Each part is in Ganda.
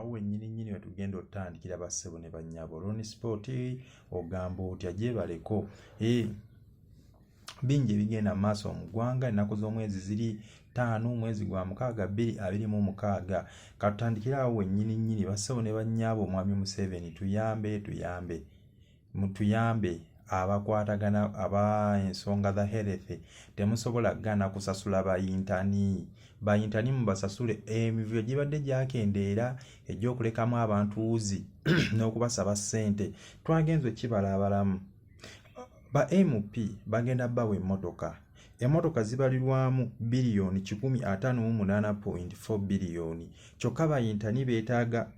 awo nyini tugenda otandikira bassebo ne bannyabo Ron Sport ogamba otya gyebaleko bingi bigenda maaso mu ggwanga ennaku z'omwezi ziri 5 mwezi gwa 6 2026 katutandikira awo nyini bassebo ne bannyabo Mwami Museveni tuyambe abakwatagana aba ensonga za health temusobola gana kusasula bayintani mubasasule emivuyo gibadde gyakendeera egy'okulekamu abantu uzi n'okubasaba ssente twagenze kibala abalamu ba MP bagenda bawe emmotoka zibalirwamu biliyoni 158.4 biliyoni kyokka bayintani beetaaga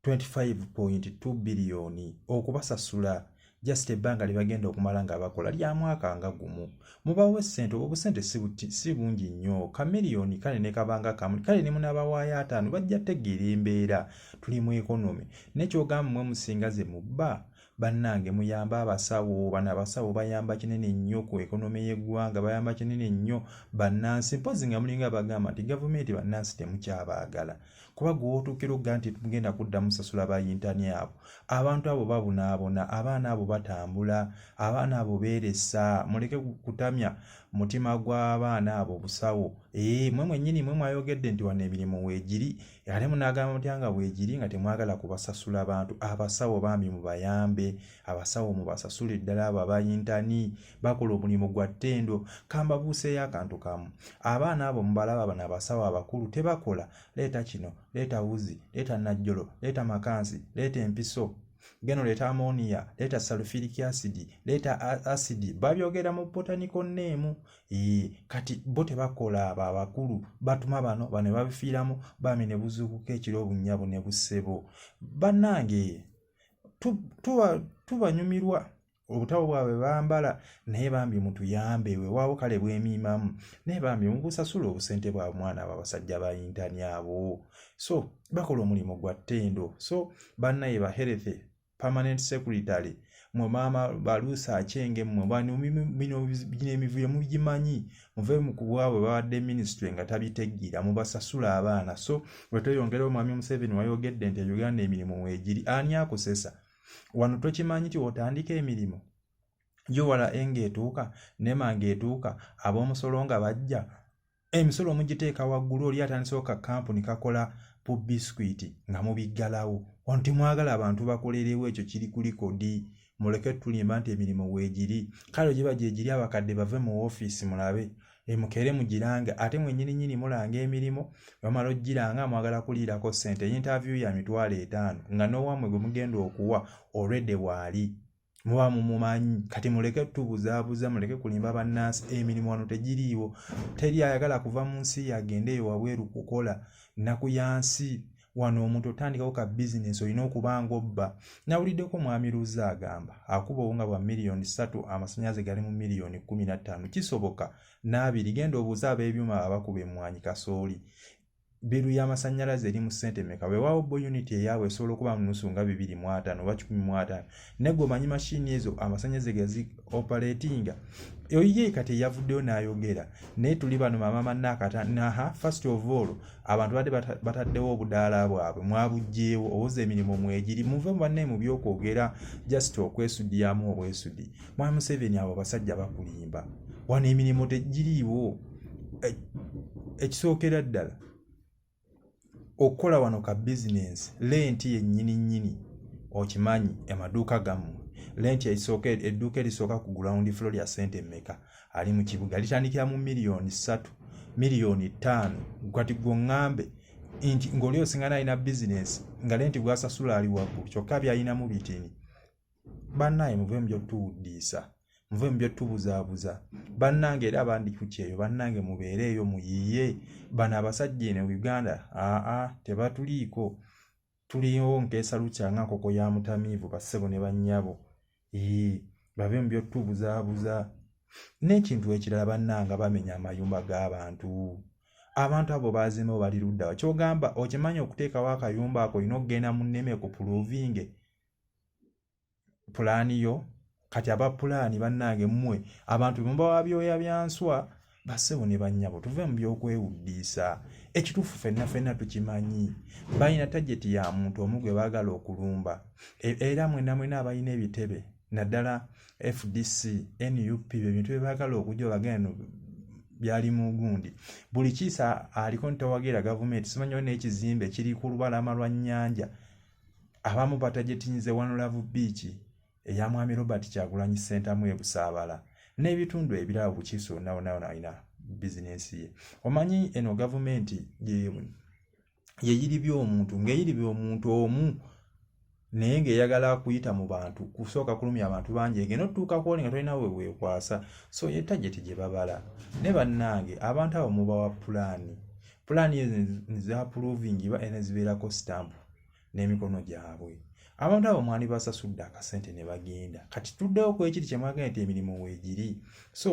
25.2 biliyoni okubasasula just ebbanga libagenda okumala nga bakola lya mwaka nga gumu mubawe ssente obwo busente si bungi nnyo ka miliyoni kale ne kabanga kamu kale ne munabawaayo 5 bajja tegeera embeera tuli mu economy nekyogamba mwe musinga ze mubba bannange muyamba abasawo abasawo bayamba kinene nnyo ku economy y'eggwanga bayamba kinene nnyo bannansi mpozi nga mulinga bagamba nti gavumenti bannansi temukyabaagala kuba gw'otuukira ogga nti tugenda kudda musasula bayintani abo abantu abo babunaabona abaana abo batambula abaana abo beeresa muleke kutamya mutima gw'abaana abo busawo mwe mwennyini mwe mwayogedde nti wano emirimu weegiri ate munaagamba mutya nga weegiri nga temwagala kubasasula abantu abasawo bambi mubayambe abasawo mubasasule ddala abo abayintani bakola omulimu gwa ttendo kambabuuseeyo akantu kamu abaana abo mubalaba bano abasawo abakulu tebakola leeta kino leeta wuzi leeta najjolo leeta makansi leeta empiso geno leeta ammonia leeta sulfuric acid leeta acid babyogera mu botanical name kati bo tebakola abo abakulu batuma bano babifiiramu bami ne buzuukuka ekiro obunnyabo ne bussebo bannange tubanyumirwa obutabo bwabwe bambala naye bambi mutuyambe weewaawo kale bwemiimamu naye bambi mubusasula obusente bwa mwana abasajja bayintani abo so bakola omulimu gwa ttendo so bannaye ba health permanent secretary mwe maama baluusa akyenge mwe bino emivuyo mugimanyi muve mu kubwabwe bawadde ministry nga tabiteggira mubasasula abaana so bwetweyongera Omwami Museveni wayogedde nti Uganda emirimu weegiri ani akusesa wano tokimanyi nti otandika emirimu Jowala engeetuuka Nemanga etuuka ab'omusolo nga bajja emisolo mugiteeka waggulu oli atandisewo ka kampuni kakola pu biskwiti nga mubiggalawo wano timwagala abantu bakolerewo ekyo kiri ku likodi muleke tulimba nti emirimu weegiri kale giba gyegiri abakadde bave mu ofiisi mulabe mukere mugiranga ate mwennyini mulanga emirimu bamala ogiranga mwagala kuliirako ssente interview ya $5,000 nga n'owamwe gwe mugenda okuwa already bwali muba mumumanyi kati muleke tubuzaabuza muleke kulimba bannansi emirimu wano tegiriiwo teri ayagala kuva mu nsi yagende eyo wabweru kukola nnaku yansi wano omuntu otandikawo ka bizinesi olina okubanga obba nawuliddeko Mwami Luuza agamba akuba obunga bwa miliyoni 3 amasannyalaze gali mu miliyoni 15 kisoboka n'abiri genda obuuza ab'ebyuma abakuba emmwanyi kasooli biru y'amasannyalaze eri mu ssente meka weewaawo bo unit eyaabwe esobola okuba mu nusu nga 2.5 oba 15 negwe omanyi mashini ezo amasannyalaze gazi operatinga oyiye kati yavuddeyo n'ayogera naye tuli bano maama naha first of all abantu badde bataddewo obudaala bwabwe mwabugjeewo owoza emirimu mwegiri muve mu banne mu byokwogera just okwesudyamu obwesudi Mwami Museveni abo basajja bakulimba wano emirimu tegiriiwo ekisookera ddala okukola wano ka business lenti yennyini okimanyi amaduuka gammwe lenti edduuka erisooka ku ground floor ya ssente mmeka ali mu kibuga litandikira mu miliyoni 3 miliyoni 5 kati gwoŋŋambe nti ng'oli osingana alina business nga lenti gwasasula ali waggulu kyokka byalinamu bitini bannaye muve mu byotuwuddiisa muve mu byotubuzaabuza bannange era abandi ku kyeyo bannange mubeereeyo muyiye bano abasajja eno Uganda tebatuliiko tuliwo nkeesa lukyanga nkoko ya mutamiivu bassebo ne bannyabo bave mu byotubuzaabuza n'ekintu ekirala bannanga bamenya amayumba g'abantu abantu abo bazimewo bali luddawa kyogamba okimanyi okuteekawo akayumba ako olina okugenda mu nneme ku puluvinge pulaani yo kati aba pulaani bannange mmwe abantu muba wa byoya byanswa bassebo ne bannyabo tuve mu byokwewuddiisa ekituufu ffenna tukimanyi balina tageti ya muntu omu gwe baagala okulumba era mwena abalina ebitebe naddala FDC NUP ebintu bye baagala okujja bagenda byali mu gundi buli kiisa aliko ntawagira gavumenti simanyiwo n'ekizimbe kiri ku lubalama lwa nnyanja abamu batagetinyize One Love Beach eya mwami Robert Kyagulanyi Center mu Busaabala n'ebitundu ebirala bukiiso wonna alina bizinensi ye. Omanyi eno gavumenti yeyiribya omuntu ng'eyiribya omuntu omu naye ng'eyagala kuyita mu bantu kusooka kulumya abantu bangi egenda otutuuka kwoli nga tolina we weekwasa so ye tageti gye babala ne bannange abantu abo mubawa pulaani ezo nizapuluvingiba era zibeerako sitampu n'emikono gyabwe abantu abo mwani basasudde akasente ne bagenda kati tuddewo ku ekiri kye mwagenda nti emirimu weegiri so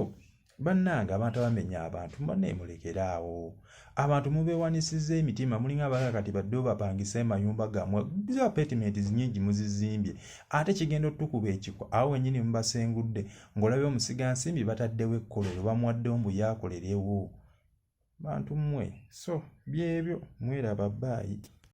bannange abantu abamenya abantu mbone mulekeraawo abantu mubeewanisizza emitima mulinga abalala kati badde bapangisa amayumba gammwe zi apartment nnyingi muzizimbye ate kigenda otukuba ekiko awo wennyini mubasengudde ng'olabye omusigansimbi bataddewo ekkolero bamuwaddewo mbu yaakolerewo bantu mmwe so byebyo mweraba bbaayi.